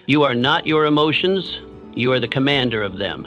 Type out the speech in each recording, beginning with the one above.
You are not your emotions, you are the commander of them.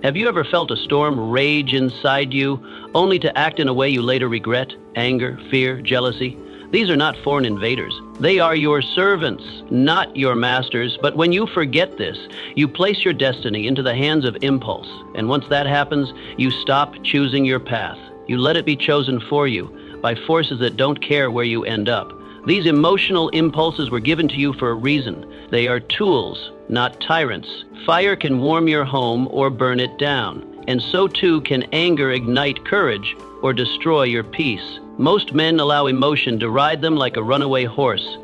Have you ever felt a storm rage inside you, only to act in a way you later regret? Anger, fear, jealousy? These are not foreign invaders. They are your servants, not your masters. But when you forget this, you place your destiny into the hands of impulse. And once that happens, you stop choosing your path. You let it be chosen for you by forces that don't care where you end up. These emotional impulses were given to you for a reason. They are tools, not tyrants. Fire can warm your home or burn it down. And so too can anger ignite courage or destroy your peace. Most men allow emotion to ride them like a runaway horse.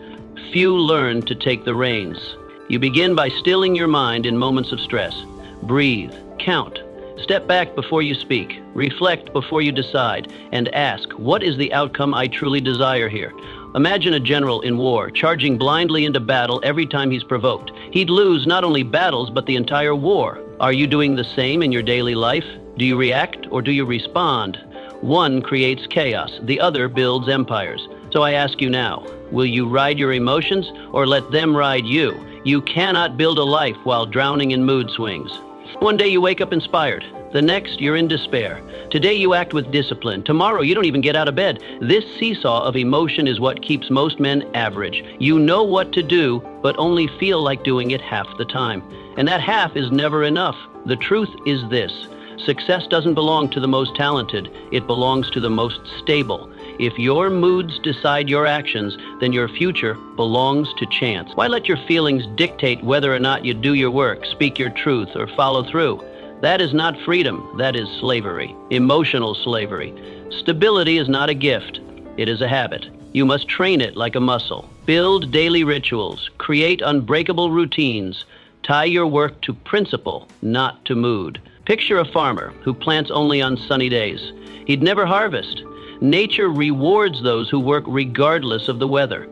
Few learn to take the reins. You begin by stilling your mind in moments of stress. Breathe, count, step back before you speak, reflect before you decide, and ask, what is the outcome I truly desire here? Imagine a general in war charging blindly into battle every time he's provoked. He'd lose not only battles, but the entire war. Are you doing the same in your daily life? Do you react or do you respond? One creates chaos, the other builds empires. So I ask you now, will you ride your emotions or let them ride you? You cannot build a life while drowning in mood swings. One day you wake up inspired. The next, you're in despair. Today you act with discipline. Tomorrow you don't even get out of bed. This seesaw of emotion is what keeps most men average. You know what to do, but only feel like doing it half the time. And that half is never enough. The truth is this: success doesn't belong to the most talented. It belongs to the most stable. If your moods decide your actions, then your future belongs to chance. Why let your feelings dictate whether or not you do your work, speak your truth, or follow through? That is not freedom, that is slavery, emotional slavery. Stability is not a gift, it is a habit. You must train it like a muscle. Build daily rituals, create unbreakable routines, tie your work to principle, not to mood. Picture a farmer who plants only on sunny days. He'd never harvest. Nature rewards those who work regardless of the weather.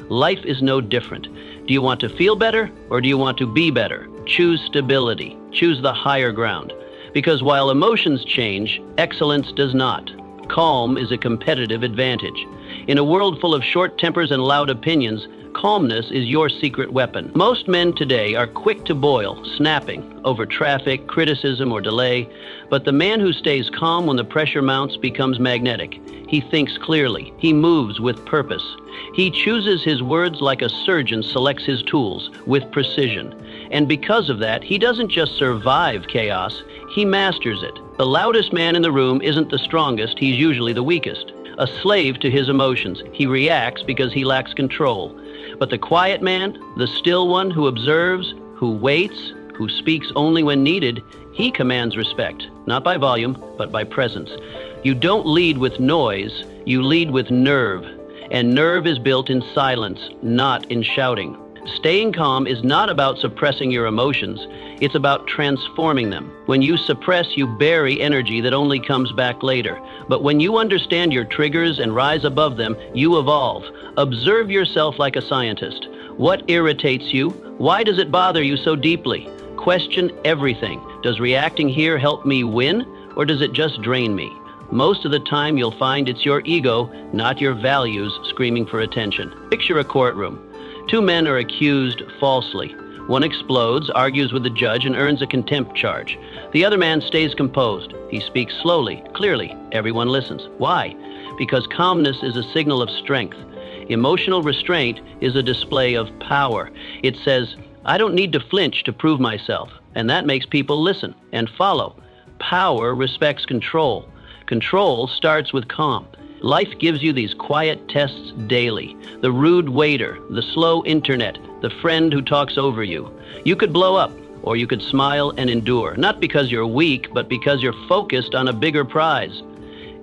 Life is no different. Do you want to feel better or do you want to be better? Choose stability. Choose the higher ground. Because while emotions change, excellence does not. Calm is a competitive advantage. In a world full of short tempers and loud opinions, calmness is your secret weapon. Most men today are quick to boil, snapping over traffic, criticism, or delay. But the man who stays calm when the pressure mounts becomes magnetic. He thinks clearly. He moves with purpose. He chooses his words like a surgeon selects his tools, with precision. And because of that, he doesn't just survive chaos, he masters it. The loudest man in the room isn't the strongest, he's usually the weakest. A slave to his emotions. He reacts because he lacks control. But the quiet man, the still one who observes, who waits, who speaks only when needed, he commands respect, not by volume, but by presence. You don't lead with noise, you lead with nerve. And nerve is built in silence, not in shouting. Staying calm is not about suppressing your emotions, it's about transforming them. When you suppress, you bury energy that only comes back later. But when you understand your triggers and rise above them, you evolve. Observe yourself like a scientist. What irritates you? Why does it bother you so deeply? Question everything. Does reacting here help me win, or does it just drain me? Most of the time you'll find it's your ego, not your values, screaming for attention. Picture a courtroom. Two men are accused falsely. One explodes, argues with the judge, and earns a contempt charge. The other man stays composed. He speaks slowly, clearly. Everyone listens. Why? Because calmness is a signal of strength. Emotional restraint is a display of power. It says, I don't need to flinch to prove myself. And that makes people listen and follow. Power respects control. Control starts with calm. Life gives you these quiet tests daily. The rude waiter, the slow internet, the friend who talks over you. You could blow up, or you could smile and endure, not because you're weak, but because you're focused on a bigger prize.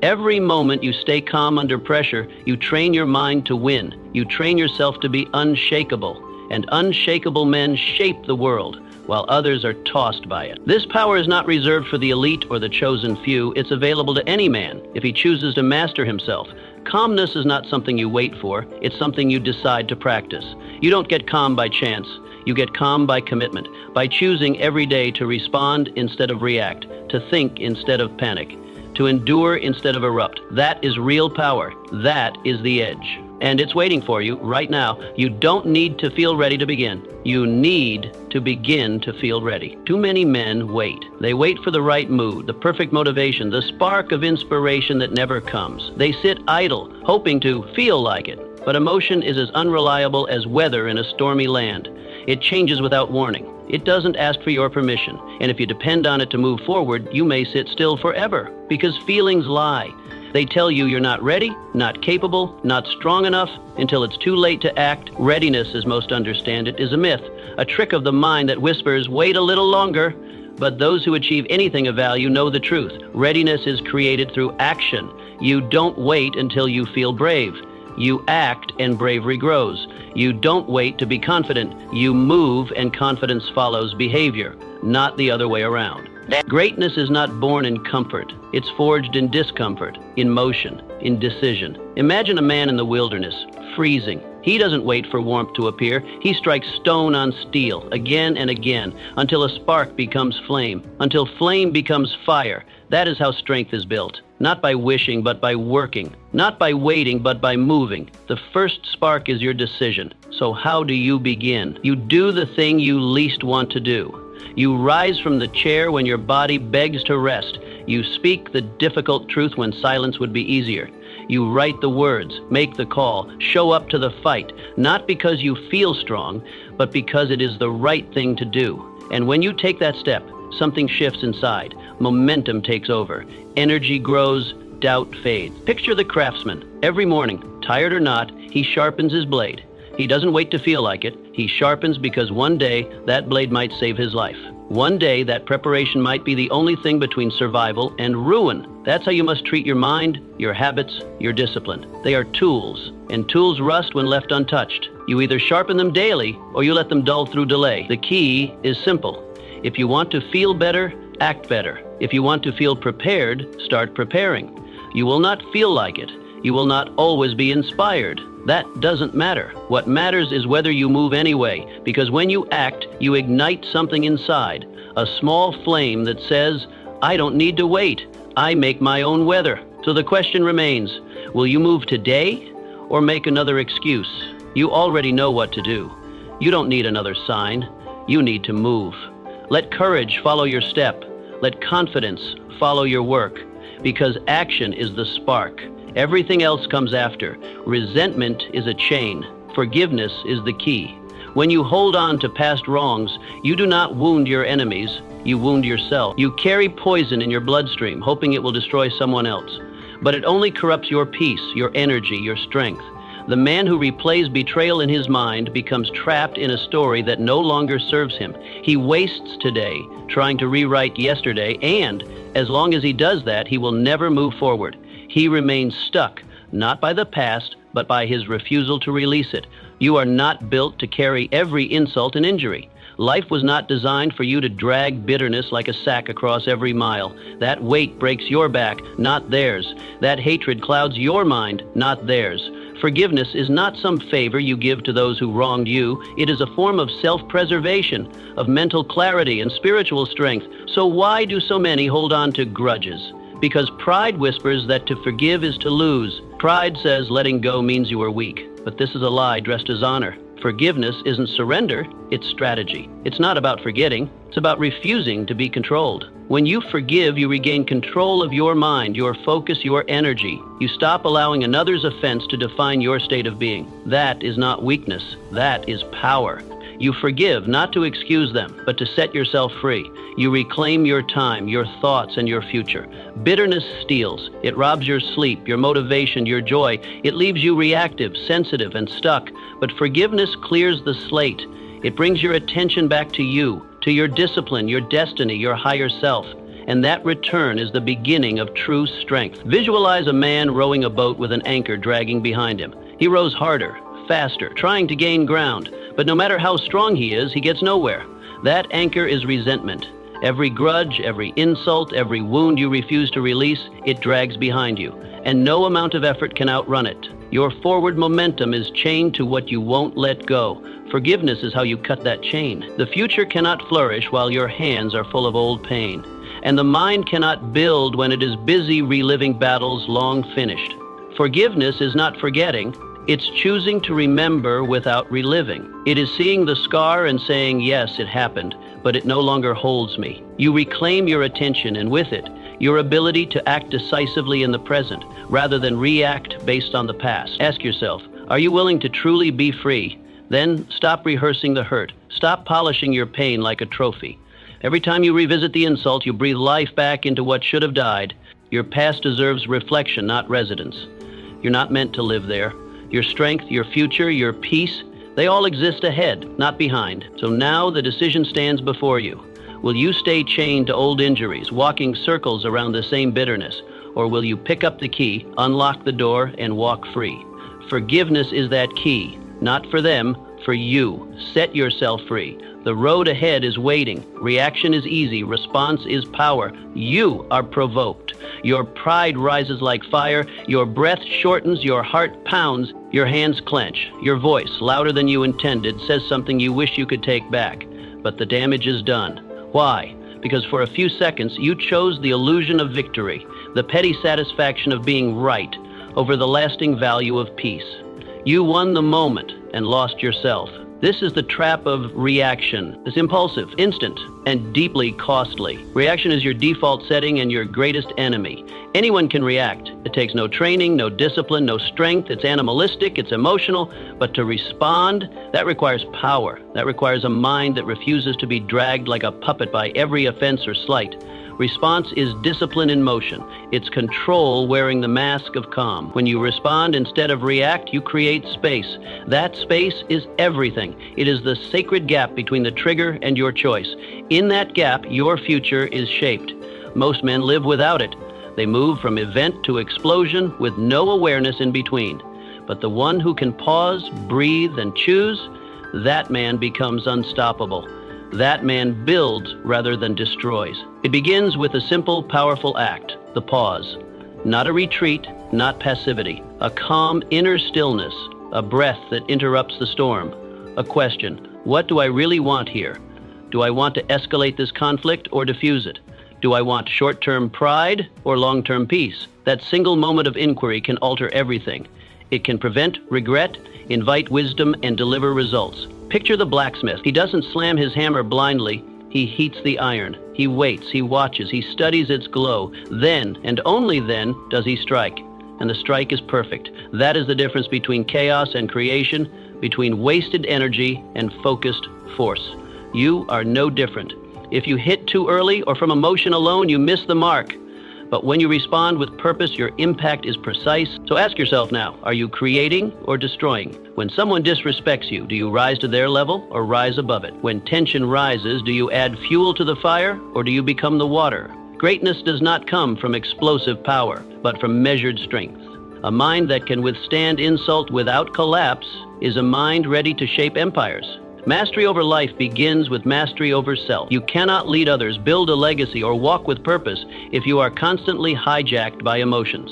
Every moment you stay calm under pressure, you train your mind to win. You train yourself to be unshakable, and unshakable men shape the world, while others are tossed by it. This power is not reserved for the elite or the chosen few. It's available to any man if he chooses to master himself. Calmness is not something you wait for. It's something you decide to practice. You don't get calm by chance. You get calm by commitment, by choosing every day to respond instead of react, to think instead of panic, to endure instead of erupt. That is real power. That is the edge. and it's waiting for you right now. You don't need to feel ready to begin. You need to begin to feel ready. Too many men wait. They wait for the right mood, the perfect motivation, the spark of inspiration that never comes. They sit idle, hoping to feel like it. But emotion is as unreliable as weather in a stormy land. It changes without warning. It doesn't ask for your permission. And if you depend on it to move forward, you may sit still forever, because feelings lie. They tell you you're not ready, not capable, not strong enough, until it's too late to act. Readiness, as most understand it, is a myth, a trick of the mind that whispers, wait a little longer. But those who achieve anything of value know the truth. Readiness is created through action. You don't wait until you feel brave. You act and bravery grows. You don't wait to be confident. You move and confidence follows behavior, not the other way around. Greatness is not born in comfort. It's forged in discomfort, in motion, in decision. Imagine a man in the wilderness, freezing. He doesn't wait for warmth to appear. He strikes stone on steel again and again until a spark becomes flame, until flame becomes fire. That is how strength is built. Not by wishing, but by working. Not by waiting, but by moving. The first spark is your decision. So how do you begin? You do the thing you least want to do. You rise from the chair when your body begs to rest. You speak the difficult truth when silence would be easier. You write the words, make the call, show up to the fight, not because you feel strong, but because it is the right thing to do. And when you take that step, something shifts inside. Momentum takes over. Energy grows, doubt fades. Picture the craftsman. Every morning, tired or not, he sharpens his blade. He doesn't wait to feel like it. He sharpens because one day that blade might save his life. One day that preparation might be the only thing between survival and ruin. That's how you must treat your mind, your habits, your discipline. They are tools, and tools rust when left untouched. You either sharpen them daily or you let them dull through delay. The key is simple. If you want to feel better, act better. If you want to feel prepared, start preparing. You will not feel like it. You will not always be inspired. That doesn't matter. What matters is whether you move anyway, because when you act, you ignite something inside, a small flame that says, I don't need to wait. I make my own weather. So the question remains, will you move today or make another excuse? You already know what to do. You don't need another sign. You need to move. Let courage follow your step. Let confidence follow your work, because action is the spark. Everything else comes after. Resentment is a chain. Forgiveness is the key. When you hold on to past wrongs, you do not wound your enemies, you wound yourself. You carry poison in your bloodstream, hoping it will destroy someone else. But it only corrupts your peace, your energy, your strength. The man who replays betrayal in his mind becomes trapped in a story that no longer serves him. He wastes today trying to rewrite yesterday, and as long as he does that, he will never move forward. He remains stuck, not by the past, but by his refusal to release it. You are not built to carry every insult and injury. Life was not designed for you to drag bitterness like a sack across every mile. That weight breaks your back, not theirs. That hatred clouds your mind, not theirs. Forgiveness is not some favor you give to those who wronged you. It is a form of self-preservation, of mental clarity and spiritual strength. So why do so many hold on to grudges? Because pride whispers that to forgive is to lose. Pride says letting go means you are weak. But this is a lie dressed as honor. Forgiveness isn't surrender, it's strategy. It's not about forgetting, it's about refusing to be controlled. When you forgive, you regain control of your mind, your focus, your energy. You stop allowing another's offense to define your state of being. That is not weakness, that is power. You forgive, not to excuse them, but to set yourself free. You reclaim your time, your thoughts, and your future. Bitterness steals. It robs your sleep, your motivation, your joy. It leaves you reactive, sensitive, and stuck. But forgiveness clears the slate. It brings your attention back to you, to your discipline, your destiny, your higher self. And that return is the beginning of true strength. Visualize a man rowing a boat with an anchor dragging behind him. He rows harder, faster, trying to gain ground. But no matter how strong he is, he gets nowhere. That anchor is resentment. Every grudge, every insult, every wound you refuse to release, it drags behind you. And no amount of effort can outrun it. Your forward momentum is chained to what you won't let go. Forgiveness is how you cut that chain. The future cannot flourish while your hands are full of old pain. And the mind cannot build when it is busy reliving battles long finished. Forgiveness is not forgetting, It's choosing to remember without reliving. It is seeing the scar and saying, yes, it happened, but it no longer holds me. You reclaim your attention and with it, your ability to act decisively in the present rather than react based on the past. Ask yourself, are you willing to truly be free? Then stop rehearsing the hurt. Stop polishing your pain like a trophy. Every time you revisit the insult, you breathe life back into what should have died. Your past deserves reflection, not residence. You're not meant to live there. Your strength, your future, your peace, they all exist ahead, not behind. So now the decision stands before you. Will you stay chained to old injuries, walking circles around the same bitterness? Or will you pick up the key, unlock the door, and walk free? Forgiveness is that key, not for them, for you. Set yourself free. The road ahead is waiting. Reaction is easy. Response is power. You are provoked. Your pride rises like fire. Your breath shortens. Your heart pounds. Your hands clench. Your voice, louder than you intended, says something you wish you could take back. But the damage is done. Why? Because for a few seconds, you chose the illusion of victory, the petty satisfaction of being right, over the lasting value of peace. You won the moment and lost yourself. This is the trap of reaction. It's impulsive, instant, and deeply costly. Reaction is your default setting and your greatest enemy. Anyone can react. It takes no training, no discipline, no strength. It's animalistic, it's emotional, but to respond, that requires power. That requires a mind that refuses to be dragged like a puppet by every offense or slight. Response is discipline in motion. It's control wearing the mask of calm. When you respond instead of react, you create space. That space is everything. It is the sacred gap between the trigger and your choice. In that gap, your future is shaped. Most men live without it. They move from event to explosion with no awareness in between. But the one who can pause, breathe, and choose, that man becomes unstoppable. That man builds rather than destroys. It begins with a simple, powerful act, the pause. Not a retreat, not passivity. A calm inner stillness, a breath that interrupts the storm. A question, what do I really want here? Do I want to escalate this conflict or diffuse it? Do I want short-term pride or long-term peace? That single moment of inquiry can alter everything. It can prevent regret, invite wisdom, and deliver results. Picture the blacksmith. He doesn't slam his hammer blindly. He heats the iron. He waits, he watches, he studies its glow. Then, and only then, does he strike. And the strike is perfect. That is the difference between chaos and creation, between wasted energy and focused force. You are no different. If you hit too early or from emotion alone, you miss the mark. But when you respond with purpose, your impact is precise. So ask yourself now, are you creating or destroying? When someone disrespects you, do you rise to their level or rise above it? When tension rises, do you add fuel to the fire or do you become the water? Greatness does not come from explosive power, but from measured strength. A mind that can withstand insult without collapse is a mind ready to shape empires. Mastery over life begins with mastery over self. You cannot lead others, build a legacy, or walk with purpose if you are constantly hijacked by emotions.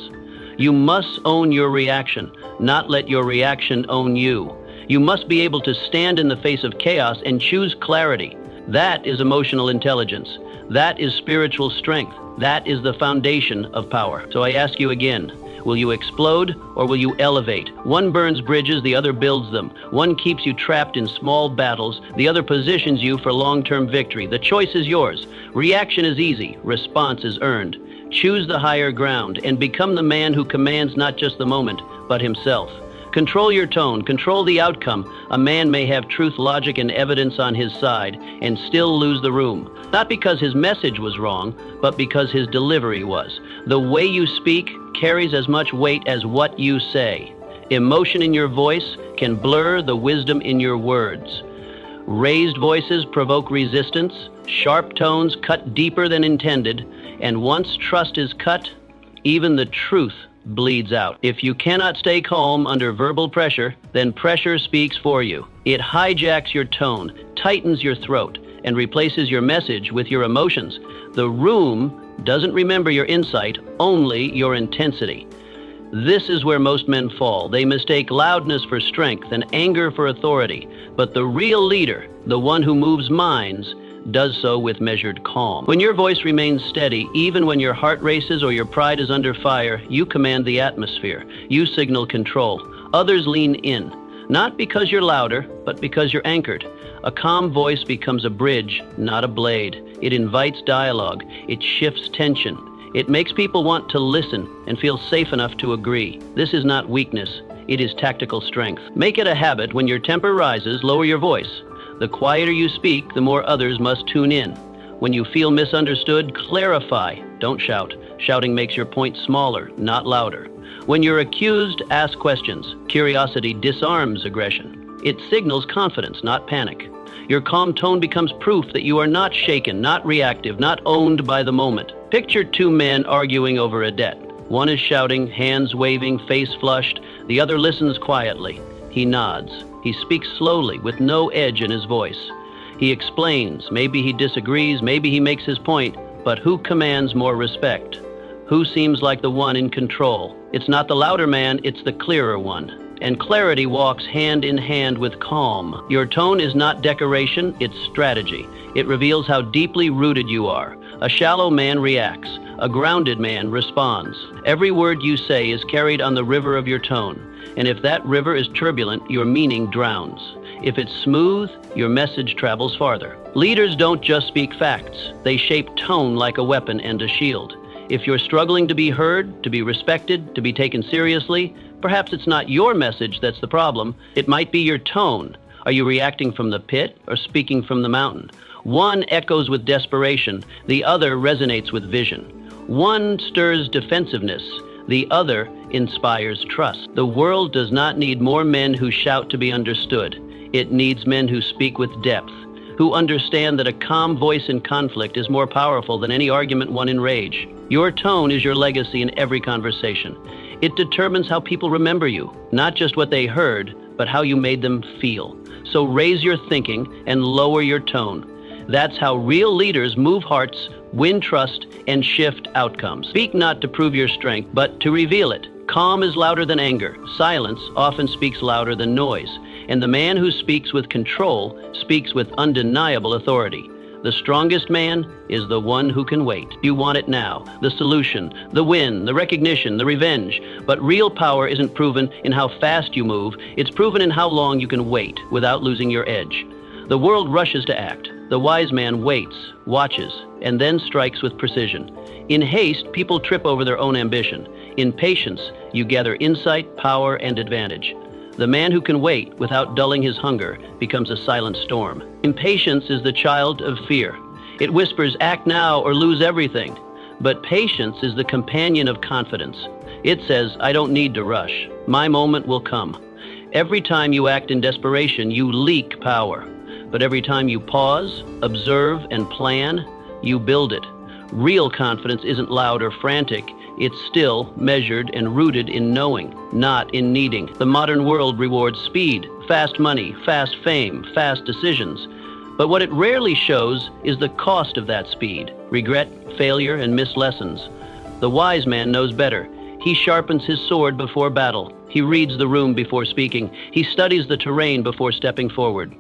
You must own your reaction, not let your reaction own you. You must be able to stand in the face of chaos and choose clarity. That is emotional intelligence. That is spiritual strength. That is the foundation of power. So I ask you again, will you explode or will you elevate? One burns bridges, the other builds them. One keeps you trapped in small battles, the other positions you for long-term victory. The choice is yours. Reaction is easy, response is earned. Choose the higher ground and become the man who commands not just the moment, but himself. Control your tone, control the outcome. A man may have truth, logic, and evidence on his side and still lose the room. Not because his message was wrong, but because his delivery was. The way you speak carries as much weight as what you say. Emotion in your voice can blur the wisdom in your words. Raised voices provoke resistance. Sharp tones cut deeper than intended. And once trust is cut, even the truth bleeds out. If you cannot stay calm under verbal pressure, then pressure speaks for you. It hijacks your tone, tightens your throat, and replaces your message with your emotions. The room doesn't remember your insight, only your intensity. This is where most men fall. They mistake loudness for strength and anger for authority. But the real leader, the one who moves minds, does so with measured calm. When your voice remains steady, even when your heart races or your pride is under fire, you command the atmosphere. You signal control. Others lean in, not because you're louder, but because you're anchored. A calm voice becomes a bridge, not a blade. It invites dialogue. It shifts tension. It makes people want to listen and feel safe enough to agree. This is not weakness. It is tactical strength. Make it a habit when your temper rises, lower your voice. The quieter you speak, the more others must tune in. When you feel misunderstood, clarify. Don't shout. Shouting makes your point smaller, not louder. When you're accused, ask questions. Curiosity disarms aggression. It signals confidence, not panic. Your calm tone becomes proof that you are not shaken, not reactive, not owned by the moment. Picture two men arguing over a debt. One is shouting, hands waving, face flushed. The other listens quietly. He nods. He speaks slowly, with no edge in his voice. He explains. Maybe he disagrees, maybe he makes his point, but who commands more respect? Who seems like the one in control? It's not the louder man, it's the clearer one. And clarity walks hand in hand with calm. Your tone is not decoration, it's strategy. It reveals how deeply rooted you are. A shallow man reacts. A grounded man responds. Every word you say is carried on the river of your tone. And if that river is turbulent, your meaning drowns. If it's smooth, your message travels farther. Leaders don't just speak facts. They shape tone like a weapon and a shield. If you're struggling to be heard, to be respected, to be taken seriously, perhaps it's not your message that's the problem. It might be your tone. Are you reacting from the pit or speaking from the mountain? One echoes with desperation, the other resonates with vision. One stirs defensiveness, the other inspires trust. The world does not need more men who shout to be understood. It needs men who speak with depth, who understand that a calm voice in conflict is more powerful than any argument won in rage. Your tone is your legacy in every conversation. It determines how people remember you, not just what they heard, but how you made them feel. So raise your thinking and lower your tone. That's how real leaders move hearts, win trust, and shift outcomes. Speak not to prove your strength, but to reveal it. Calm is louder than anger. Silence often speaks louder than noise. And the man who speaks with control speaks with undeniable authority. The strongest man is the one who can wait. You want it now, the solution, the win, the recognition, the revenge. But real power isn't proven in how fast you move. It's proven in how long you can wait without losing your edge. The world rushes to act. The wise man waits, watches, and then strikes with precision. In haste, people trip over their own ambition. In patience, you gather insight, power, and advantage. The man who can wait without dulling his hunger becomes a silent storm. Impatience is the child of fear. It whispers, act now or lose everything. But patience is the companion of confidence. It says, I don't need to rush. My moment will come. Every time you act in desperation, you leak power. But every time you pause, observe, and plan, you build it. Real confidence isn't loud or frantic. It's still, measured, and rooted in knowing, not in needing. The modern world rewards speed, fast money, fast fame, fast decisions. But what it rarely shows is the cost of that speed: regret, failure, and missed lessons. The wise man knows better. He sharpens his sword before battle. He reads the room before speaking. He studies the terrain before stepping forward.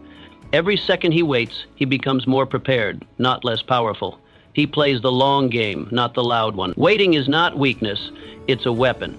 Every second he waits, he becomes more prepared, not less powerful. He plays the long game, not the loud one. Waiting is not weakness, it's a weapon.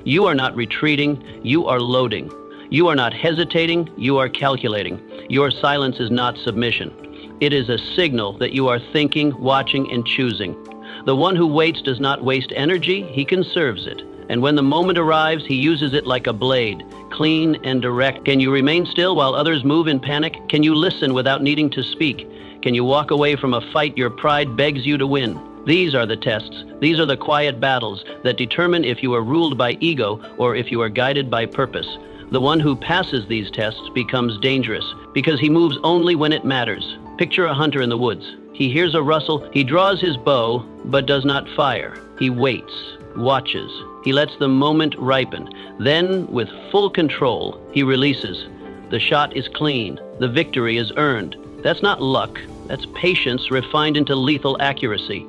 You are not retreating, you are loading. You are not hesitating, you are calculating. Your silence is not submission. It is a signal that you are thinking, watching, and choosing. The one who waits does not waste energy, he conserves it. And when the moment arrives, he uses it like a blade, clean and direct. Can you remain still while others move in panic? Can you listen without needing to speak? Can you walk away from a fight your pride begs you to win? These are the tests. These are the quiet battles that determine if you are ruled by ego or if you are guided by purpose. The one who passes these tests becomes dangerous because he moves only when it matters. Picture a hunter in the woods. He hears a rustle, he draws his bow, but does not fire. He waits, watches. He lets the moment ripen. Then, with full control, he releases. The shot is clean. The victory is earned. That's not luck. That's patience refined into lethal accuracy.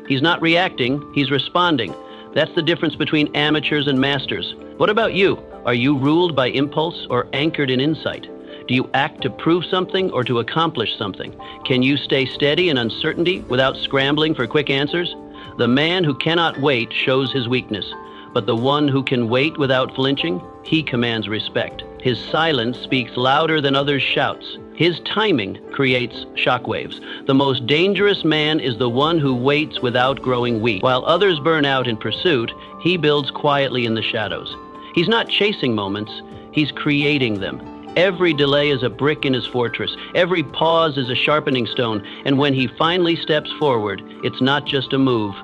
He's not reacting, he's responding. That's the difference between amateurs and masters. What about you? Are you ruled by impulse or anchored in insight? Do you act to prove something or to accomplish something? Can you stay steady in uncertainty without scrambling for quick answers? The man who cannot wait shows his weakness. But the one who can wait without flinching, he commands respect. His silence speaks louder than others' shouts. His timing creates shockwaves. The most dangerous man is the one who waits without growing weak. While others burn out in pursuit, he builds quietly in the shadows. He's not chasing moments, he's creating them. Every delay is a brick in his fortress. Every pause is a sharpening stone. And when he finally steps forward, it's not just a move,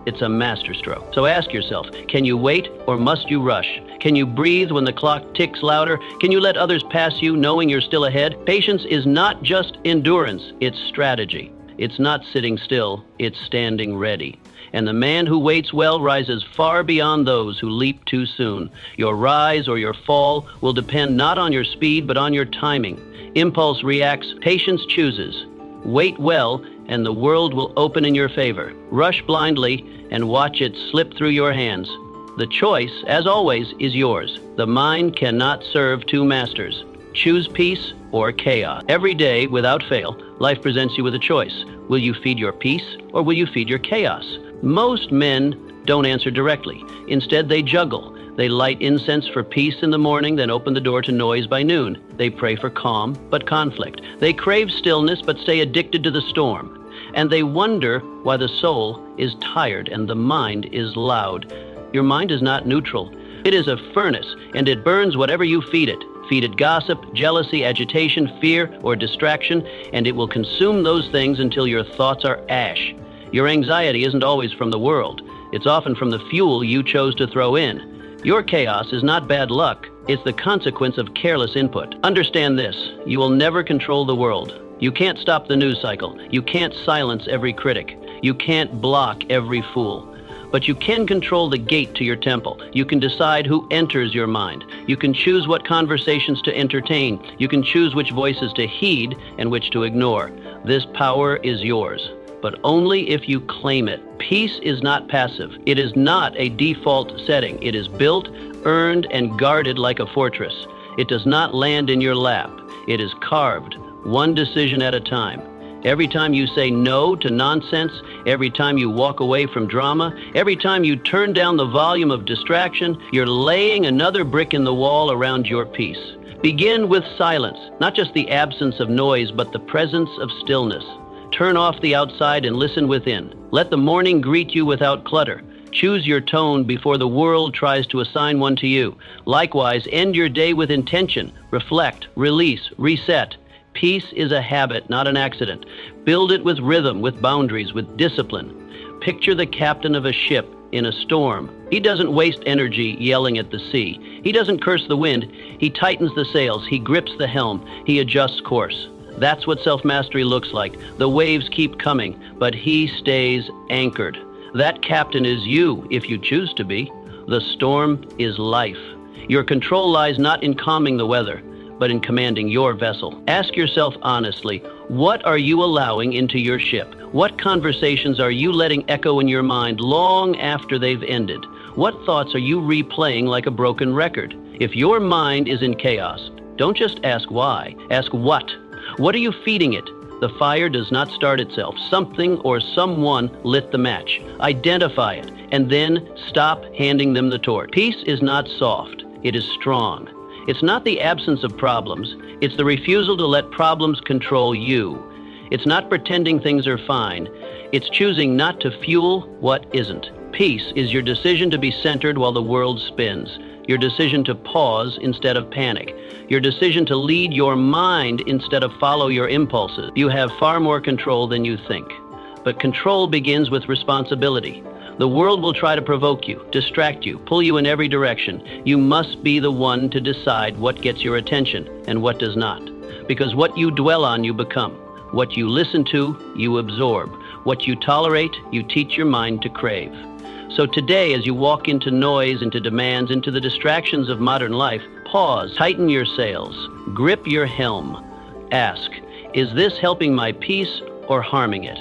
it's a masterstroke. So ask yourself, can you wait or must you rush? Can you breathe when the clock ticks louder? Can you let others pass you knowing you're still ahead? Patience is not just endurance, it's strategy. It's not sitting still, it's standing ready. And the man who waits well rises far beyond those who leap too soon. Your rise or your fall will depend not on your speed, but on your timing. Impulse reacts, patience chooses. Wait well, and the world will open in your favor. Rush blindly and watch it slip through your hands. The choice, as always, is yours. The mind cannot serve two masters. Choose peace or chaos. Every day, without fail, life presents you with a choice. Will you feed your peace or will you feed your chaos? Most men don't answer directly. Instead, they juggle. They light incense for peace in the morning, then open the door to noise by noon. They pray for calm, but conflict. They crave stillness, but stay addicted to the storm. And they wonder why the soul is tired and the mind is loud. Your mind is not neutral. It is a furnace, and it burns whatever you feed it. Feed it gossip, jealousy, agitation, fear, or distraction, and it will consume those things until your thoughts are ash. Your anxiety isn't always from the world. It's often from the fuel you chose to throw in. Your chaos is not bad luck. It's the consequence of careless input. Understand this. You will never control the world. You can't stop the news cycle. You can't silence every critic. You can't block every fool. But you can control the gate to your temple. You can decide who enters your mind. You can choose what conversations to entertain. You can choose which voices to heed and which to ignore. This power is yours, but only if you claim it. Peace is not passive. It is not a default setting. It is built, earned, and guarded like a fortress. It does not land in your lap. It is carved, one decision at a time. Every time you say no to nonsense, every time you walk away from drama, every time you turn down the volume of distraction, you're laying another brick in the wall around your peace. Begin with silence, not just the absence of noise, but the presence of stillness. Turn off the outside and listen within. Let the morning greet you without clutter. Choose your tone before the world tries to assign one to you. Likewise, end your day with intention. Reflect, release, reset. Peace is a habit, not an accident. Build it with rhythm, with boundaries, with discipline. Picture the captain of a ship in a storm. He doesn't waste energy yelling at the sea. He doesn't curse the wind. He tightens the sails. He grips the helm. He adjusts course. That's what self-mastery looks like. The waves keep coming, but he stays anchored. That captain is you, if you choose to be. The storm is life. Your control lies not in calming the weather, but in commanding your vessel. Ask yourself honestly, what are you allowing into your ship? What conversations are you letting echo in your mind long after they've ended? What thoughts are you replaying like a broken record? If your mind is in chaos, don't just ask why, ask what. What are you feeding it? The fire does not start itself. Something or someone lit the match. Identify it, and then stop handing them the torch. Peace is not soft, it is strong. It's not the absence of problems, it's the refusal to let problems control you. It's not pretending things are fine, it's choosing not to fuel what isn't. Peace is your decision to be centered while the world spins, your decision to pause instead of panic, your decision to lead your mind instead of follow your impulses. You have far more control than you think, but control begins with responsibility. The world will try to provoke you, distract you, pull you in every direction. You must be the one to decide what gets your attention and what does not. Because what you dwell on, you become. What you listen to, you absorb. What you tolerate, you teach your mind to crave. So today, as you walk into noise, into demands, into the distractions of modern life, pause, tighten your sails, grip your helm. Ask, is this helping my peace or harming it?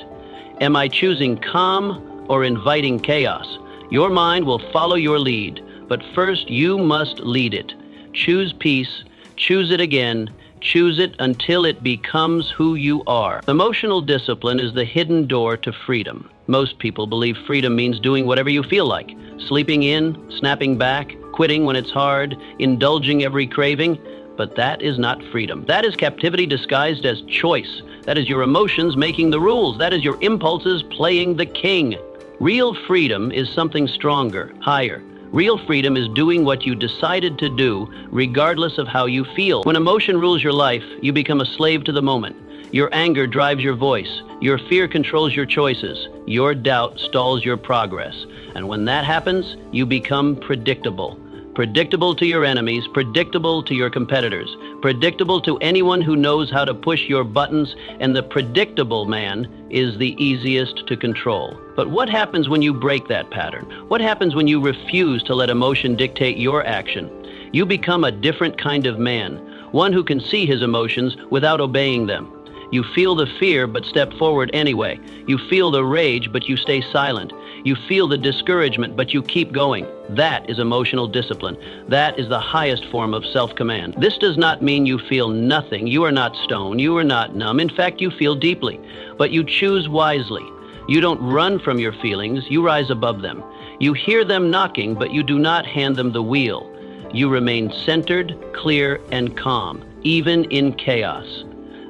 Am I choosing calm or inviting chaos? Your mind will follow your lead, but first you must lead it. Choose peace, choose it again, Choose it until it becomes who you are. Emotional discipline is the hidden door to freedom. Most people believe freedom means doing whatever you feel like, sleeping in, snapping back, quitting when it's hard, indulging every craving. But that is not freedom. That is captivity disguised as choice. That is your emotions making the rules. That is your impulses playing the king. Real freedom is something stronger, higher. Real freedom is doing what you decided to do, regardless of how you feel. When emotion rules your life, you become a slave to the moment. Your anger drives your voice. Your fear controls your choices. Your doubt stalls your progress. And when that happens, you become predictable. Predictable to your enemies, predictable to your competitors, predictable to anyone who knows how to push your buttons, and the predictable man is the easiest to control. But what happens when you break that pattern? What happens when you refuse to let emotion dictate your action? You become a different kind of man, one who can see his emotions without obeying them. You feel the fear but step forward anyway. You feel the rage but you stay silent. You feel the discouragement but you keep going. That is emotional discipline. That is the highest form of self-command. This does not mean you feel nothing. You are not stone. You are not numb. In fact, you feel deeply, but you choose wisely. You don't run from your feelings. You rise above them. You hear them knocking, but you do not hand them the wheel. You remain centered, clear, and calm, even in chaos.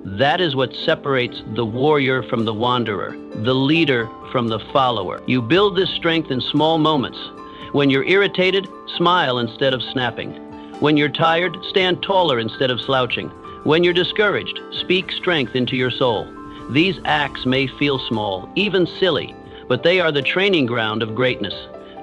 That is what separates the warrior from the wanderer, the leader from the follower. You build this strength in small moments. When you're irritated, smile instead of snapping. When you're tired, stand taller instead of slouching. When you're discouraged, speak strength into your soul. These acts may feel small, even silly, but they are the training ground of greatness.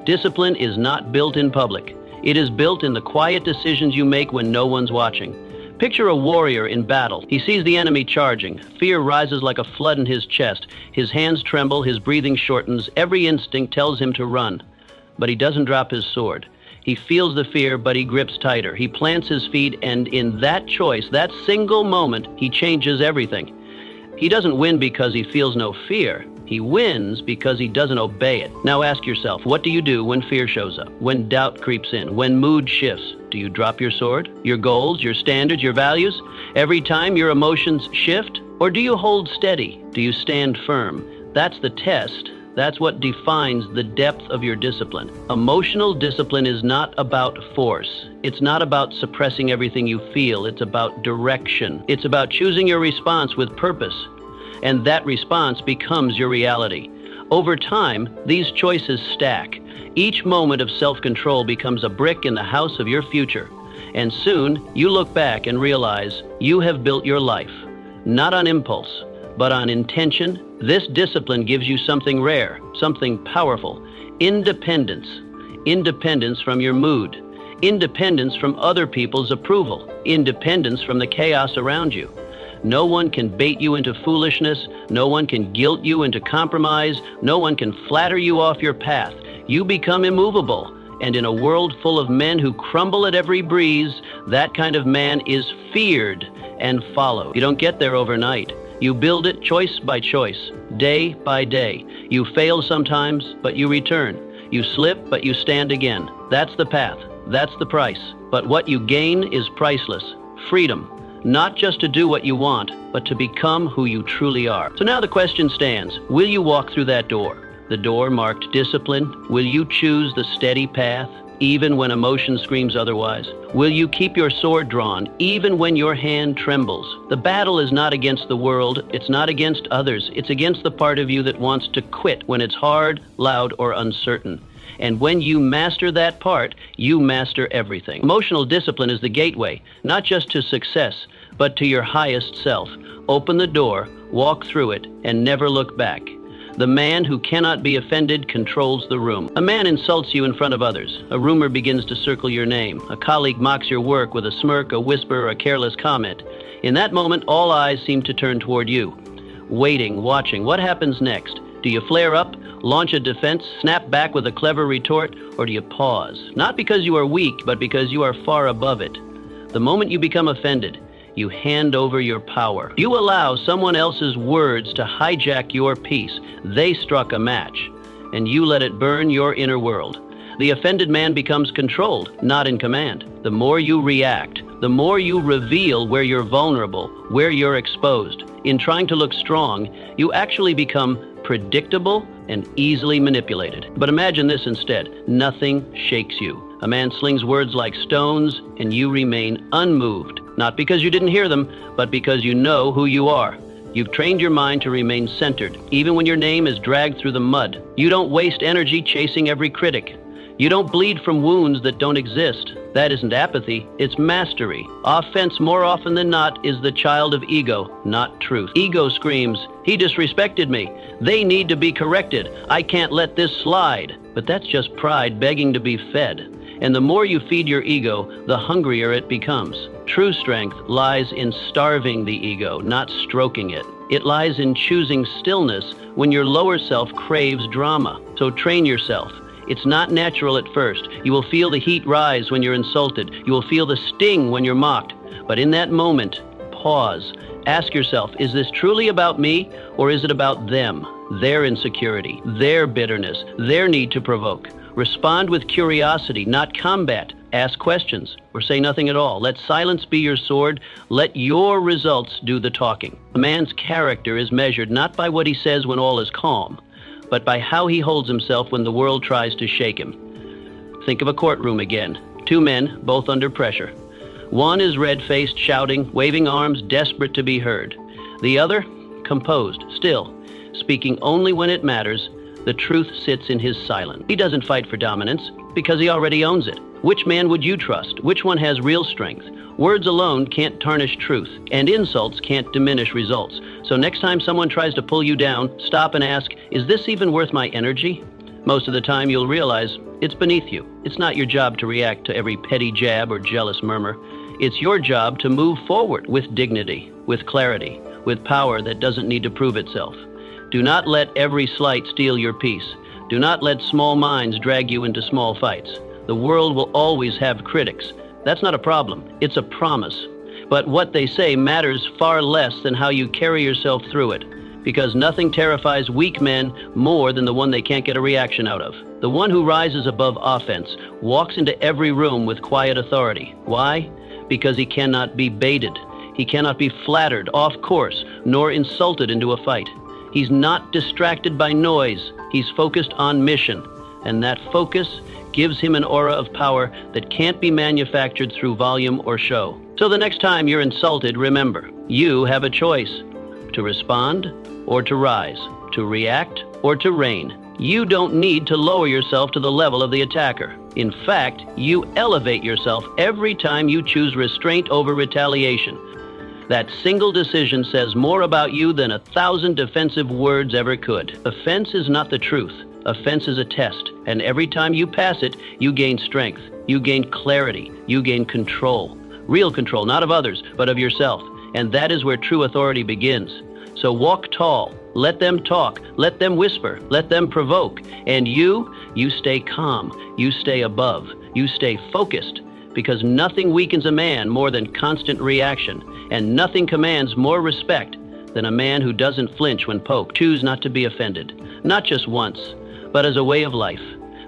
Discipline is not built in public. It is built in the quiet decisions you make when no one's watching. Picture a warrior in battle. He sees the enemy charging. Fear rises like a flood in his chest. His hands tremble, his breathing shortens. Every instinct tells him to run. But he doesn't drop his sword. He feels the fear, but he grips tighter. He plants his feet, and in that choice, that single moment, he changes everything. He doesn't win because he feels no fear. He wins because he doesn't obey it. Now ask yourself, what do you do when fear shows up? When doubt creeps in? When mood shifts? Do you drop your sword? Your goals, your standards, your values? Every time your emotions shift? Or do you hold steady? Do you stand firm? That's the test. That's what defines the depth of your discipline. Emotional discipline is not about force. It's not about suppressing everything you feel. It's about direction. It's about choosing your response with purpose. And that response becomes your reality. Over time, these choices stack. Each moment of self-control becomes a brick in the house of your future. And soon, you look back and realize you have built your life, not on impulse, but on intention. This discipline gives you something rare, something powerful: independence. Independence from your mood. Independence from other people's approval. Independence from the chaos around you. No one can bait you into foolishness. No one can guilt you into compromise. No one can flatter you off your path. You become immovable. And in a world full of men who crumble at every breeze, that kind of man is feared and followed. You don't get there overnight. You build it choice by choice, day by day. You fail sometimes, but you return. You slip, but you stand again. That's the path. That's the price. But what you gain is priceless. Freedom. Not just to do what you want, but to become who you truly are. So now the question stands, will you walk through that door? The door marked discipline? Will you choose the steady path, even when emotion screams otherwise? Will you keep your sword drawn, even when your hand trembles? The battle is not against the world, it's not against others, it's against the part of you that wants to quit when it's hard, loud, or uncertain. And when you master that part, you master everything. Emotional discipline is the gateway, not just to success, but to your highest self. Open the door, walk through it, and never look back. The man who cannot be offended controls the room. A man insults you in front of others. A rumor begins to circle your name. A colleague mocks your work with a smirk, a whisper, or a careless comment. In that moment, all eyes seem to turn toward you. Waiting, watching. What happens next? Do you flare up, launch a defense, snap back with a clever retort, or do you pause? Not because you are weak, but because you are far above it. The moment you become offended, you hand over your power. You allow someone else's words to hijack your peace. They struck a match, and you let it burn your inner world. The offended man becomes controlled, not in command. The more you react, the more you reveal where you're vulnerable, where you're exposed. In trying to look strong, you actually become predictable and easily manipulated. But imagine this instead. Nothing shakes you. A man slings words like stones, and you remain unmoved. Not because you didn't hear them, but because you know who you are. You've trained your mind to remain centered, even when your name is dragged through the mud. You don't waste energy chasing every critic. You don't bleed from wounds that don't exist. That isn't apathy, it's mastery. Offense, more often than not, is the child of ego, not truth. Ego screams, "He disrespected me. They need to be corrected. I can't let this slide." But that's just pride begging to be fed. And the more you feed your ego, the hungrier it becomes. True strength lies in starving the ego, not stroking it. It lies in choosing stillness when your lower self craves drama. So train yourself. It's not natural at first. You will feel the heat rise when you're insulted. You will feel the sting when you're mocked. But in that moment, pause. Ask yourself, is this truly about me, or is it about them, their insecurity, their bitterness, their need to provoke? Respond with curiosity, not combat. Ask questions, or say nothing at all. Let silence be your sword. Let your results do the talking. A man's character is measured not by what he says when all is calm, but by how he holds himself when the world tries to shake him. Think of a courtroom again. Two men, both under pressure. One is red-faced, shouting, waving arms, desperate to be heard. The other, composed, still, speaking only when it matters. The truth sits in his silence. He doesn't fight for dominance because he already owns it. Which man would you trust? Which one has real strength? Words alone can't tarnish truth, and insults can't diminish results. So next time someone tries to pull you down, stop and ask, is this even worth my energy? Most of the time you'll realize it's beneath you. It's not your job to react to every petty jab or jealous murmur. It's your job to move forward with dignity, with clarity, with power that doesn't need to prove itself. Do not let every slight steal your peace. Do not let small minds drag you into small fights. The world will always have critics. That's not a problem. It's a promise. But what they say matters far less than how you carry yourself through it, because nothing terrifies weak men more than the one they can't get a reaction out of. The one who rises above offense walks into every room with quiet authority. Why? Because he cannot be baited. He cannot be flattered off course, nor insulted into a fight. He's not distracted by noise. He's focused on mission. And that focus gives him an aura of power that can't be manufactured through volume or show. So the next time you're insulted, remember, you have a choice: to respond or to rise, to react or to reign. You don't need to lower yourself to the level of the attacker. In fact, you elevate yourself every time you choose restraint over retaliation. That single decision says more about you than 1,000 defensive words ever could. Offense is not the truth. Offense is a test, and every time you pass it, you gain strength, you gain clarity, you gain control. Real control, not of others, but of yourself. And that is where true authority begins. So walk tall, let them talk, let them whisper, let them provoke. And you stay calm, you stay above, you stay focused, because nothing weakens a man more than constant reaction, and nothing commands more respect than a man who doesn't flinch when poked. Choose not to be offended, not just once, but as a way of life.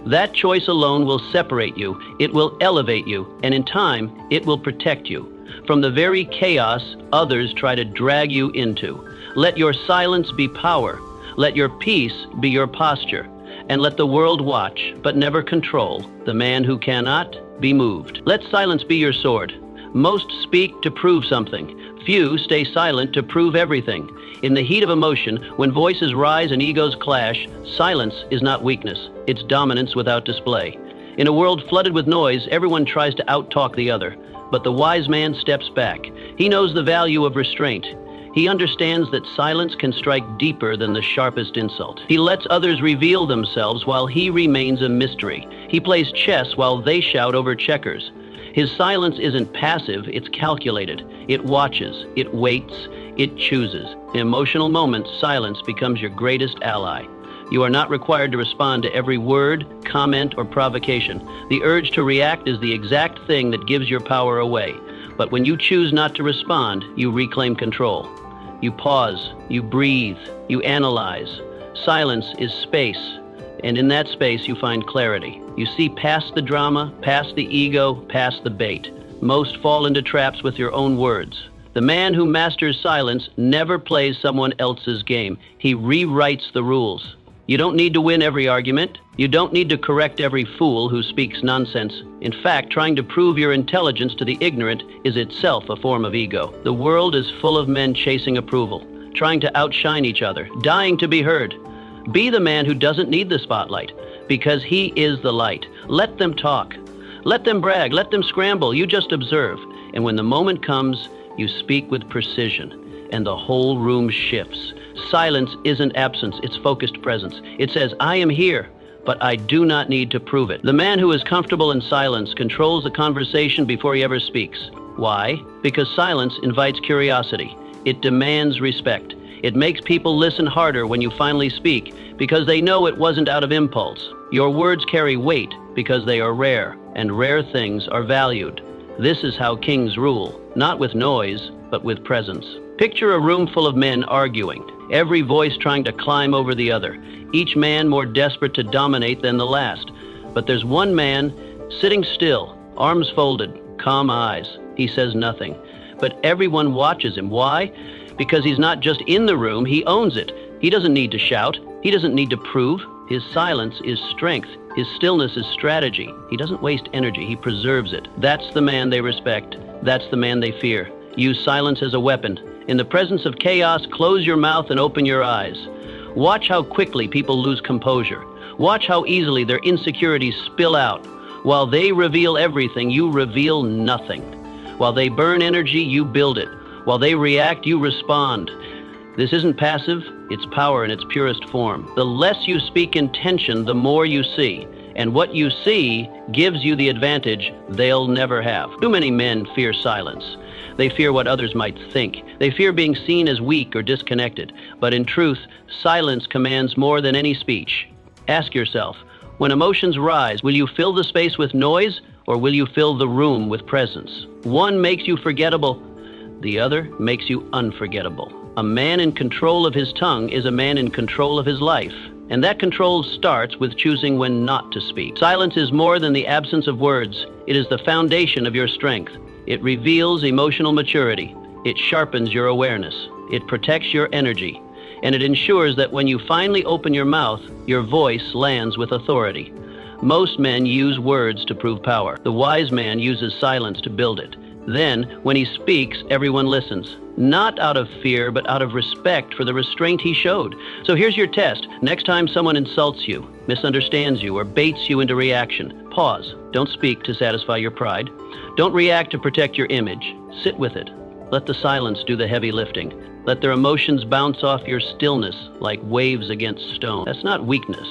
That choice alone will separate you, it will elevate you, and in time, it will protect you from the very chaos others try to drag you into. Let your silence be power. Let your peace be your posture. And let the world watch, but never control, the man who cannot be moved. Let silence be your sword. Most speak to prove something. Few stay silent to prove everything. In the heat of emotion, when voices rise and egos clash, silence is not weakness. It's dominance without display. In a world flooded with noise, everyone tries to out-talk the other. But the wise man steps back. He knows the value of restraint. He understands that silence can strike deeper than the sharpest insult. He lets others reveal themselves while he remains a mystery. He plays chess while they shout over checkers. His silence isn't passive, it's calculated. It watches, it waits, it chooses. In emotional moments, silence becomes your greatest ally. You are not required to respond to every word, comment, or provocation. The urge to react is the exact thing that gives your power away. But when you choose not to respond, you reclaim control. You pause, you breathe, you analyze. Silence is space, and in that space you find clarity. You see past the drama, past the ego, past the bait. Most fall into traps with your own words. The man who masters silence never plays someone else's game. He rewrites the rules. You don't need to win every argument. You don't need to correct every fool who speaks nonsense. In fact, trying to prove your intelligence to the ignorant is itself a form of ego. The world is full of men chasing approval, trying to outshine each other, dying to be heard. Be the man who doesn't need the spotlight, because he is the light. Let them talk. Let them brag. Let them scramble. You just observe. And when the moment comes, you speak with precision, and the whole room shifts. Silence isn't absence, it's focused presence. It says, I am here, but I do not need to prove it. The man who is comfortable in silence controls the conversation before he ever speaks. Why? Because silence invites curiosity. It demands respect. It makes people listen harder when you finally speak, because they know it wasn't out of impulse. Your words carry weight because they are rare, and rare things are valued. This is how kings rule, not with noise, but with presence. Picture a room full of men arguing, every voice trying to climb over the other, each man more desperate to dominate than the last. But there's one man sitting still, arms folded, calm eyes. He says nothing, but everyone watches him. Why? Because he's not just in the room, he owns it. He doesn't need to shout. He doesn't need to prove. His silence is strength. His stillness is strategy. He doesn't waste energy. He preserves it. That's the man they respect. That's the man they fear. Use silence as a weapon. In the presence of chaos, close your mouth and open your eyes. Watch how quickly people lose composure. Watch how easily their insecurities spill out. While they reveal everything, you reveal nothing. While they burn energy, you build it. While they react, you respond. This isn't passive, it's power in its purest form. The less you speak in tension, the more you see. And what you see gives you the advantage they'll never have. Too many men fear silence. They fear what others might think. They fear being seen as weak or disconnected. But in truth, silence commands more than any speech. Ask yourself, when emotions rise, will you fill the space with noise, or will you fill the room with presence? One makes you forgettable, the other makes you unforgettable. A man in control of his tongue is a man in control of his life. And that control starts with choosing when not to speak. Silence is more than the absence of words. It is the foundation of your strength. It reveals emotional maturity. It sharpens your awareness. It protects your energy. And it ensures that when you finally open your mouth, your voice lands with authority. Most men use words to prove power. The wise man uses silence to build it. Then, when he speaks, everyone listens. Not out of fear, but out of respect for the restraint he showed. So here's your test. Next time someone insults you, misunderstands you, or baits you into reaction, pause. Don't speak to satisfy your pride. Don't react to protect your image. Sit with it. Let the silence do the heavy lifting. Let their emotions bounce off your stillness like waves against stone. That's not weakness.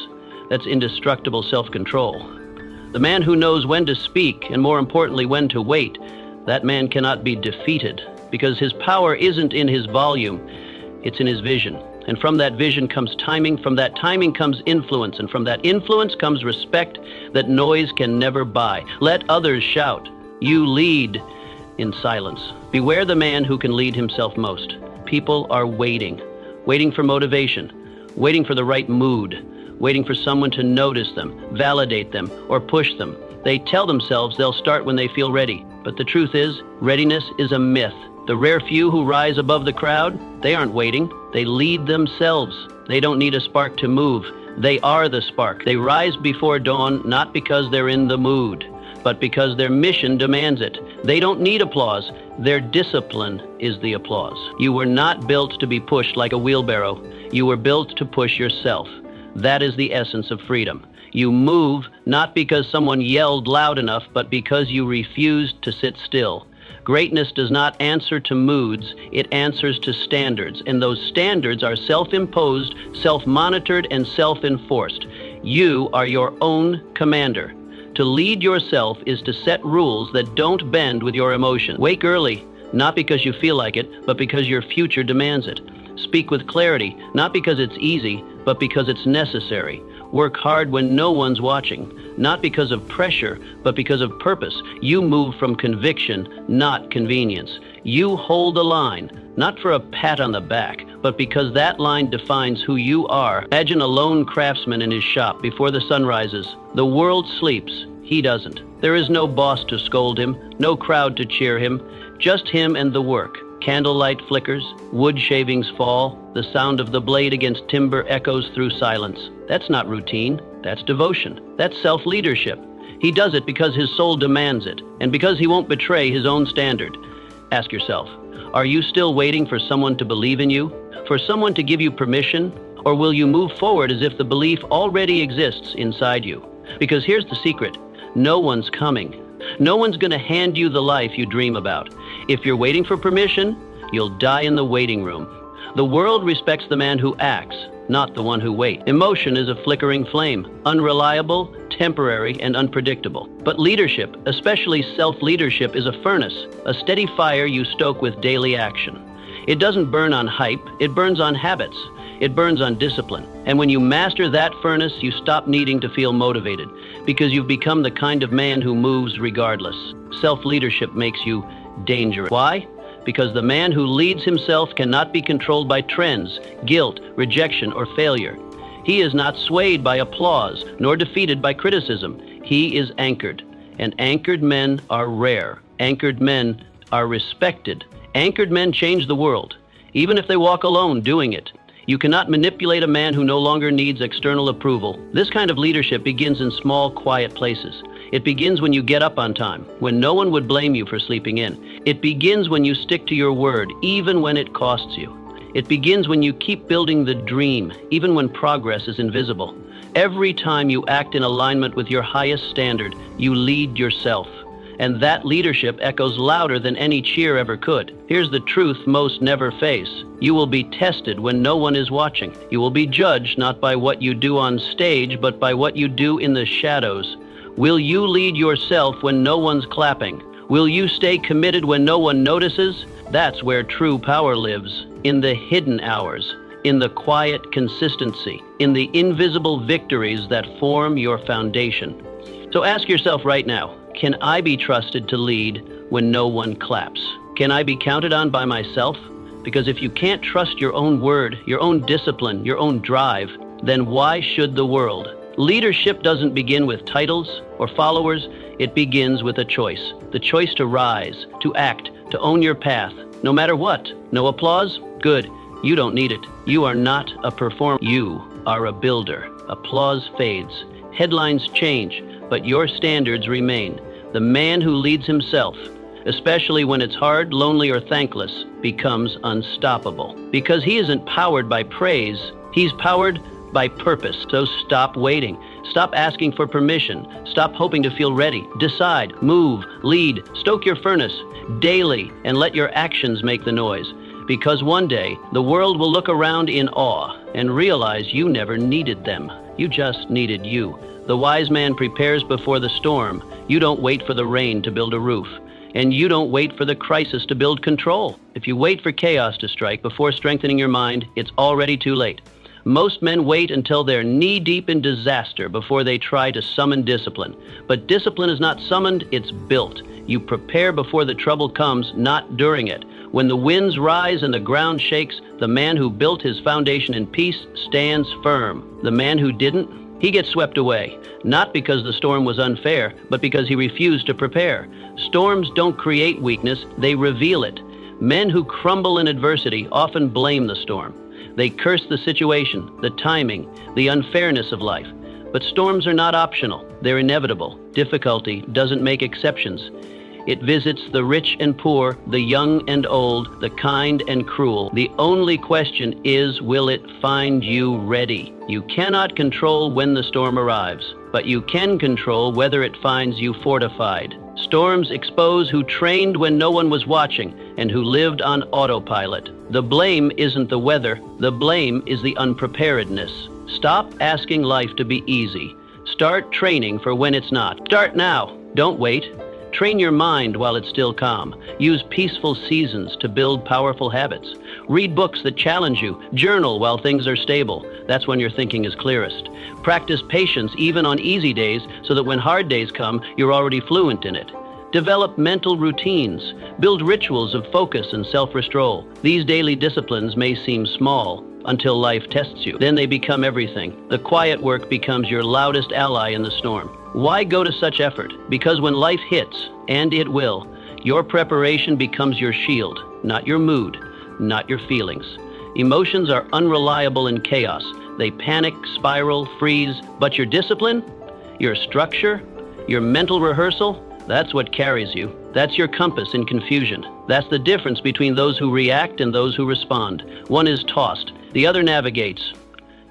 That's indestructible self-control. The man who knows when to speak, and more importantly, when to wait, that man cannot be defeated, because his power isn't in his volume, it's in his vision. And from that vision comes timing, from that timing comes influence, and from that influence comes respect that noise can never buy. Let others shout. You lead in silence. Beware the man who can lead himself most. People are waiting for motivation, waiting for the right mood, waiting for someone to notice them, validate them, or push them. They tell themselves they'll start when they feel ready. But the truth is, readiness is a myth. The rare few who rise above the crowd, they aren't waiting. They lead themselves. They don't need a spark to move. They are the spark. They rise before dawn, not because they're in the mood, but because their mission demands it. They don't need applause. Their discipline is the applause. You were not built to be pushed like a wheelbarrow. You were built to push yourself. That is the essence of freedom. You move not because someone yelled loud enough, but because you refused to sit still. Greatness does not answer to moods, it answers to standards, and those standards are self-imposed, self-monitored, and self-enforced. You are your own commander. To lead yourself is to set rules that don't bend with your emotion. Wake early, not because you feel like it, but because your future demands it. Speak with clarity, not because it's easy, but because it's necessary. Work hard when no one's watching, not because of pressure, but because of purpose. You move from conviction, not convenience. You hold the line, not for a pat on the back, but because that line defines who you are. Imagine a lone craftsman in his shop before the sun rises. The world sleeps. he doesn't. There is no boss to scold him, no crowd to cheer him, just him and the work. Candlelight flickers, wood shavings fall, the sound of the blade against timber echoes through silence. That's not routine, that's devotion. That's self-leadership. He does it because his soul demands it, and because he won't betray his own standard. Ask yourself, are you still waiting for someone to believe in you? For someone to give you permission? Or will you move forward as if the belief already exists inside you? Because here's the secret, no one's coming. No one's going to hand you the life you dream about. If you're waiting for permission, you'll die in the waiting room. The world respects the man who acts, not the one who waits. Emotion is a flickering flame, unreliable, temporary, and unpredictable. But leadership, especially self-leadership, is a furnace, a steady fire you stoke with daily action. It doesn't burn on hype, it burns on habits. It burns on discipline. And when you master that furnace, you stop needing to feel motivated because you've become the kind of man who moves regardless. Self-leadership makes you dangerous. Why? Because the man who leads himself cannot be controlled by trends, guilt, rejection, or failure. He is not swayed by applause, nor defeated by criticism. He is anchored. And anchored men are rare. Anchored men are respected. Anchored men change the world, even if they walk alone doing it. You cannot manipulate a man who no longer needs external approval. This kind of leadership begins in small, quiet places. It begins when you get up on time, when no one would blame you for sleeping in. It begins when you stick to your word, even when it costs you. It begins when you keep building the dream, even when progress is invisible. Every time you act in alignment with your highest standard, you lead yourself. And that leadership echoes louder than any cheer ever could. Here's the truth most never face. You will be tested when no one is watching. You will be judged not by what you do on stage, but by what you do in the shadows. Will you lead yourself when no one's clapping? Will you stay committed when no one notices? That's where true power lives, in the hidden hours, in the quiet consistency, in the invisible victories that form your foundation. So ask yourself right now, can I be trusted to lead when no one claps? Can I be counted on by myself? Because if you can't trust your own word, your own discipline, your own drive, then why should the world? Leadership doesn't begin with titles or followers. It begins with a choice. The choice to rise, to act, to own your path, no matter what. No applause? Good. You don't need it. You are not a performer. You are a builder. Applause fades. Headlines change, but your standards remain. The man who leads himself, especially when it's hard, lonely, or thankless, becomes unstoppable. Because he isn't powered by praise, he's powered by purpose. So stop waiting. Stop asking for permission. Stop hoping to feel ready. Decide, move, lead, stoke your furnace daily, and let your actions make the noise. Because one day, the world will look around in awe and realize you never needed them. You just needed you. The wise man prepares before the storm. You don't wait for the rain to build a roof. And you don't wait for the crisis to build control. If you wait for chaos to strike before strengthening your mind, it's already too late. Most men wait until they're knee-deep in disaster before they try to summon discipline. But discipline is not summoned, it's built. You prepare before the trouble comes, not during it. When the winds rise and the ground shakes, the man who built his foundation in peace stands firm. The man who didn't, he gets swept away, not because the storm was unfair, but because he refused to prepare. Storms don't create weakness, they reveal it. Men who crumble in adversity often blame the storm. They curse the situation, the timing, the unfairness of life. But storms are not optional, they're inevitable. Difficulty doesn't make exceptions. It visits the rich and poor, the young and old, the kind and cruel. The only question is, will it find you ready? You cannot control when the storm arrives, but you can control whether it finds you fortified. Storms expose who trained when no one was watching and who lived on autopilot. The blame isn't the weather, the blame is the unpreparedness. Stop asking life to be easy. Start training for when it's not. Start now, don't wait. Train your mind while it's still calm. Use peaceful seasons to build powerful habits. Read books that challenge you. Journal while things are stable. That's when your thinking is clearest. Practice patience even on easy days so that when hard days come, you're already fluent in it. Develop mental routines. Build rituals of focus and self-restraint. These daily disciplines may seem small, until life tests you. Then they become everything. The quiet work becomes your loudest ally in the storm. Why go to such effort? Because when life hits, and it will, your preparation becomes your shield, not your mood, not your feelings. Emotions are unreliable in chaos. They panic, spiral, freeze, but your discipline, your structure, your mental rehearsal, that's what carries you. That's your compass in confusion. That's the difference between those who react and those who respond. One is tossed, the other navigates.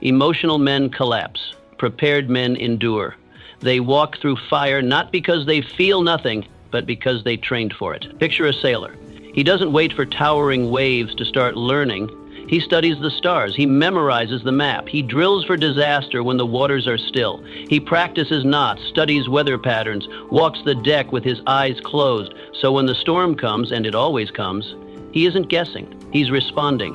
Emotional men collapse. Prepared men endure. They walk through fire not because they feel nothing, but because they trained for it. Picture a sailor. He doesn't wait for towering waves to start learning. He studies the stars. He memorizes the map. He drills for disaster when the waters are still. He practices knots, studies weather patterns, walks the deck with his eyes closed. So when the storm comes, and it always comes, he isn't guessing. He's responding.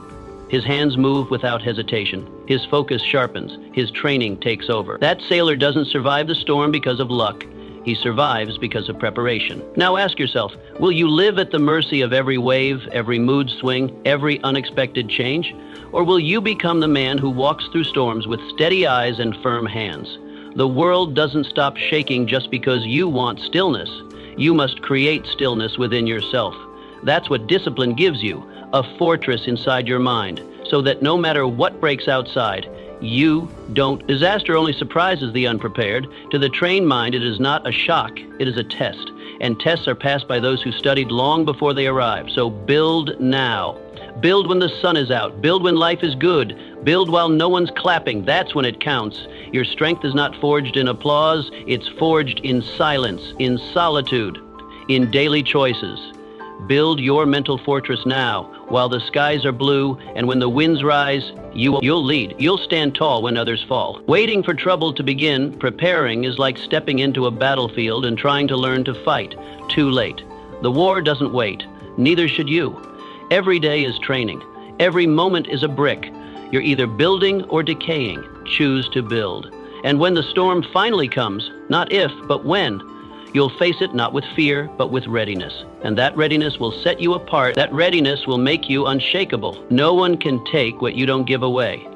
His hands move without hesitation. His focus sharpens. His training takes over. That sailor doesn't survive the storm because of luck. He survives because of preparation. Now ask yourself, will you live at the mercy of every wave, every mood swing, every unexpected change? Or will you become the man who walks through storms with steady eyes and firm hands? The world doesn't stop shaking just because you want stillness. You must create stillness within yourself. That's what discipline gives you, a fortress inside your mind, so that no matter what breaks outside, you don't. Disaster only surprises the unprepared. To the trained mind, it is not a shock, it is a test. And tests are passed by those who studied long before they arrive. So build now. Build when the sun is out. Build when life is good. Build while no one's clapping. That's when it counts. Your strength is not forged in applause. It's forged in silence, in solitude, in daily choices. Build your mental fortress now, while the skies are blue, and when the winds rise, you'll lead. You'll stand tall when others fall. Waiting for trouble to begin, preparing is like stepping into a battlefield and trying to learn to fight. Too late. The war doesn't wait. Neither should you. Every day is training. Every moment is a brick. You're either building or decaying. Choose to build. And when the storm finally comes, not if, but when, you'll face it not with fear, but with readiness. And that readiness will set you apart. That readiness will make you unshakable. No one can take what you don't give away.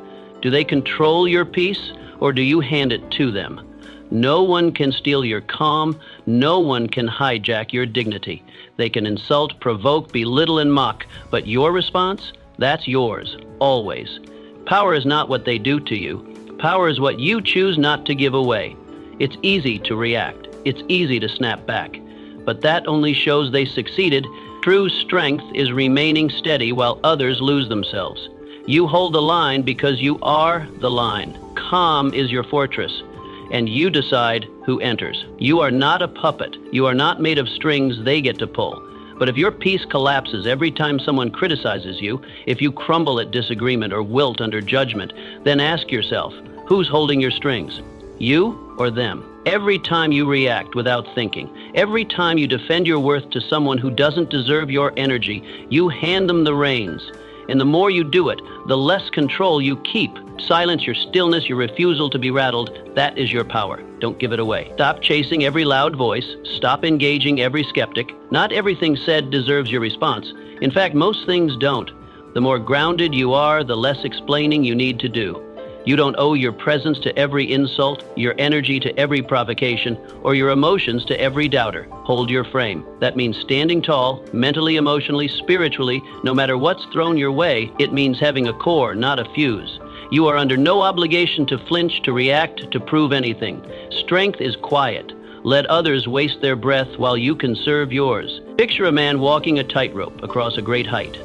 Do they control your peace, or do you hand it to them? No one can steal your calm. No one can hijack your dignity. They can insult, provoke, belittle, and mock. But your response? That's yours, always. Power is not what they do to you. Power is what you choose not to give away. It's easy to react. It's easy to snap back, but that only shows they succeeded. True strength is remaining steady while others lose themselves. You hold the line because you are the line. Calm is your fortress, and you decide who enters. You are not a puppet. You are not made of strings they get to pull. But if your peace collapses every time someone criticizes you, if you crumble at disagreement or wilt under judgment, then ask yourself, who's holding your strings? You or them? Every time you react without thinking, every time you defend your worth to someone who doesn't deserve your energy, you hand them the reins. And the more you do it, the less control you keep. Silence, your stillness, your refusal to be rattled, that is your power. Don't give it away. Stop chasing every loud voice. Stop engaging every skeptic. Not everything said deserves your response. In fact, most things don't. The more grounded you are, the less explaining you need to do. You don't owe your presence to every insult, your energy to every provocation, or your emotions to every doubter. Hold your frame. That means standing tall, mentally, emotionally, spiritually, no matter what's thrown your way. It means having a core, not a fuse. You are under no obligation to flinch, to react, to prove anything. Strength is quiet. Let others waste their breath while you conserve yours. Picture a man walking a tightrope across a great height.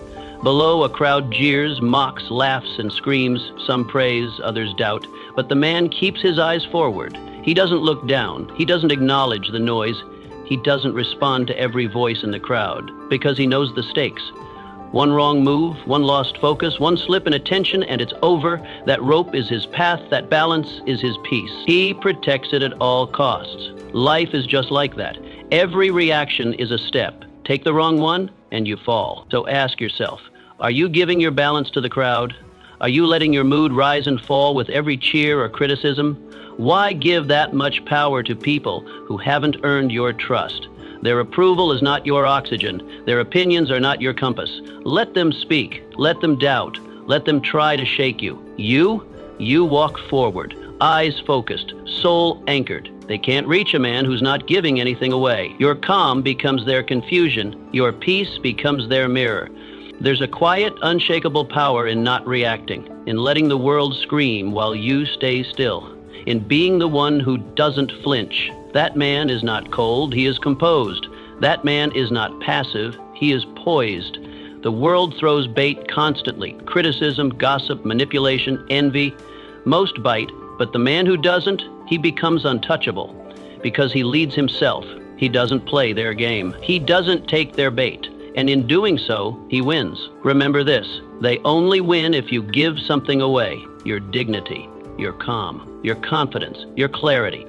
Below, a crowd jeers, mocks, laughs, and screams. Some praise, others doubt. But the man keeps his eyes forward. He doesn't look down. He doesn't acknowledge the noise. He doesn't respond to every voice in the crowd because he knows the stakes. One wrong move, one lost focus, one slip in attention, and it's over. That rope is his path. That balance is his peace. He protects it at all costs. Life is just like that. Every reaction is a step. Take the wrong one, and you fall. So ask yourself, are you giving your balance to the crowd? Are you letting your mood rise and fall with every cheer or criticism? Why give that much power to people who haven't earned your trust? Their approval is not your oxygen. Their opinions are not your compass. Let them speak. Let them doubt. Let them try to shake you. You walk forward, eyes focused, soul anchored. They can't reach a man who's not giving anything away. Your calm becomes their confusion. Your peace becomes their mirror. There's a quiet, unshakable power in not reacting, in letting the world scream while you stay still, in being the one who doesn't flinch. That man is not cold, he is composed. That man is not passive, he is poised. The world throws bait constantly: criticism, gossip, manipulation, envy. Most bite, but the man who doesn't, he becomes untouchable because he leads himself. He doesn't play their game. He doesn't take their bait. And in doing so, he wins. Remember this: they only win if you give something away: your dignity, your calm, your confidence, your clarity.